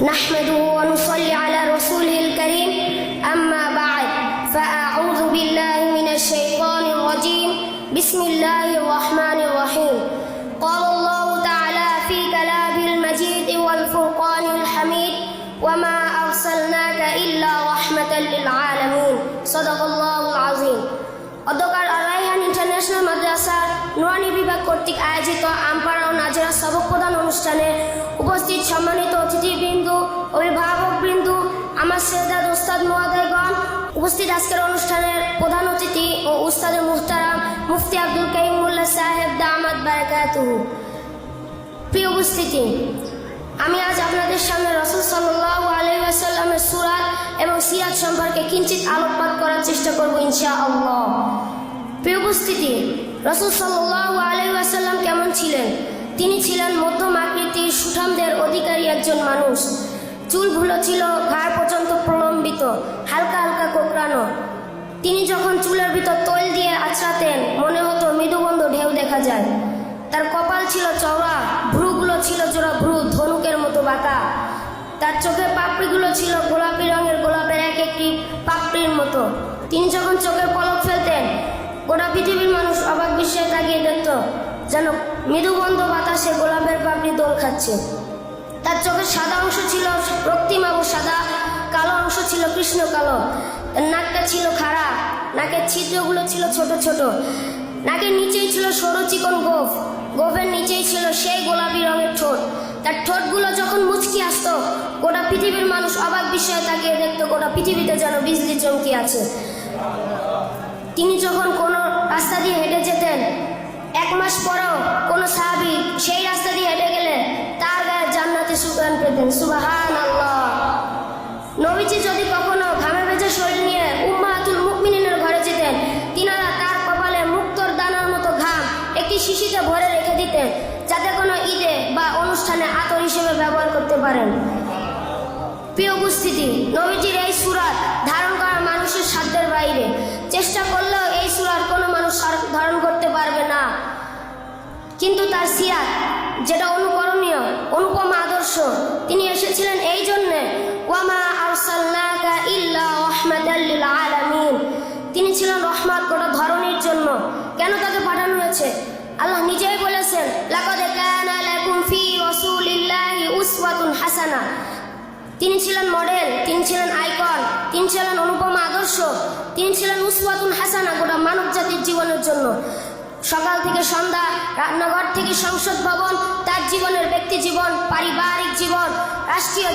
نحمده ونصلي على رسوله الكريم أما بعد فأعوذ بالله من الشيطان الرجيم بسم الله الرحمن الرحيم قال الله تعالى في كلامه المجيد والفرقان الحميد وما أرسلناك إلا رحمة للعالمين صدق الله العظيم অধ্যকার আল-রায়হান international মাদ্রাসার নুরানি বিভাগ কর্তৃক আয়োজিত আমপাড়া ও নাজেরা সবক প্রদান অনুষ্ঠানে উপস্থিত সম্মানিত অতিথিবৃন্দ, অভিভাবকবৃন্দ, আমার শ্রদ্ধা ওস্তাদ মহোদয়গণ, উপস্থিত আজকের অনুষ্ঠানের প্রধান অতিথি ও উস্তাদে মুহতারাম মুফতি আব্দুল কাইয়ুম মোল্লা সাহেব দামাত বারাকাতুহু। প্রিয় উপস্থিতি, আমি আজ আপনাদের সামনে রাসূল সাল্লাল্লাহু আলাইহি ওয়াসাল্লামের সূরা এবং সিরাত সম্পর্কে কিঞ্চিত আলোকপাত করার চেষ্টা করব ইনশাআল্লাহ। প্রিয় উপস্থিতি, রাসূল সাল্লাল্লাহু আলাইহি ওয়াসাল্লাম কেমন ছিলেন? তিনি ছিলেন মধ্যম আকৃতির সুঠামদের অধিকারী একজন মানুষ। চুলগুলো ছিল ঘাড় পর্যন্ত প্রলম্বিত, হালকা হালকা কোঁকড়ানো। তিনি যখন চুলের ভিতর তৈল দিয়ে আঁচড়াতেন মনে হতো মৃদুবন্ধ ঢেউ দেখা যায়। তার কপাল ছিল চওড়া, ভ্রুগুলো ছিল জোড়া ভ্রু, ধনুকের মতো বাঁকা। তার চোখের পাপড়িগুলো ছিল গোলাপি রঙের, গোলাপের এক একটি পাপড়ির মতো। তিনি যখন চোখের পলক ফেলতেন গোটা পৃথিবীর মানুষ অবাক বিস্ময়ে তাকিয়ে দেখত, যেন মৃদুবন্ধ বাতাসে গোলাপের পাপড়ি দোল খাচ্ছে। তার চোখের সাদা অংশ ছিল রক্তিমাভ সাদা, কালো অংশ ছিল কৃষ্ণ কালো। তার নাকটা ছিল খাড়া, নাকের ছিদ্রগুলো ছিল ছোট ছোট। নাকের নিচেই ছিল সরু চিকন গোঁফ, গোঁফের নিচেই ছিল সেই গোলাপি রঙের ঠোঁট। তার ঠোঁটগুলো যখন মুচকি আসতো গোটা পৃথিবীর মানুষ অবাক বিস্ময়ে তাকিয়ে দেখতো গোটা পৃথিবীতে যেন বিজলি চমকে আছে। তিনি যখন কোনো রাস্তা দিয়ে হেঁটে যেতেন, এক মাস পরেও কোনো সাহাবী সেই রাস্তা দিয়ে হেঁটে গেলে তার গায়ে জান্নাতে সুঘ্রাণ পেতেন। সুবহানাল্লাহ। নবীজি যদি কখনো ঘামে ভেজা শরীর নিয়ে উম্মাহাতুল মুমিনিনের ঘরে যেতেন, তিনারা তার কপালে মুক্তোর দানার মতো ঘাম একটি শিশিতে ভরে রেখে দিতেন, যাতে কোনো ঈদে বা অনুষ্ঠানে আতর হিসেবে ব্যবহার করতে পারেন। প্রিয় উপস্থিতি, নবীজির এই সূরাত ধারণ করা মানুষের সাধ্যের বাইরে। চেষ্টা করলেও এই সূরাত কোনো মানুষ ধারণ করতে পারবে না। কিন্তু তার সিরাত যেটা অনুকরণীয়, অনুপম আদর্শ, তিনি এসেছিলেন এই জন্যে, ওয়ামা আরসালনাকা ইল্লা রাহমাতাল লিল আলামিন। তিনি ছিলেন রহমত গোটা ধরনীর জন্য। কেন তাকে পাঠানো হয়েছে? আল্লাহ নিজেই বলেছেন, লাকাদ কানা লাকুম ফি রাসূলিল্লাহি উসওয়াতুন হাসানাহ। তিনি ছিলেন মডেল, তিনি ছিলেন আইকন, তিনি ছিলেন অনুপম আদর্শ, তিনি ছিলেন উসওয়াতুন হাসানাহ গোটা মানব জাতির জীবনের জন্য। সকাল থেকে সন্ধ্যা, রান্নাঘর থেকে সংসদ ভবন, তার জীবনের ব্যক্তি জীবন, পারিবারিক জীবন, রাষ্ট্রীয়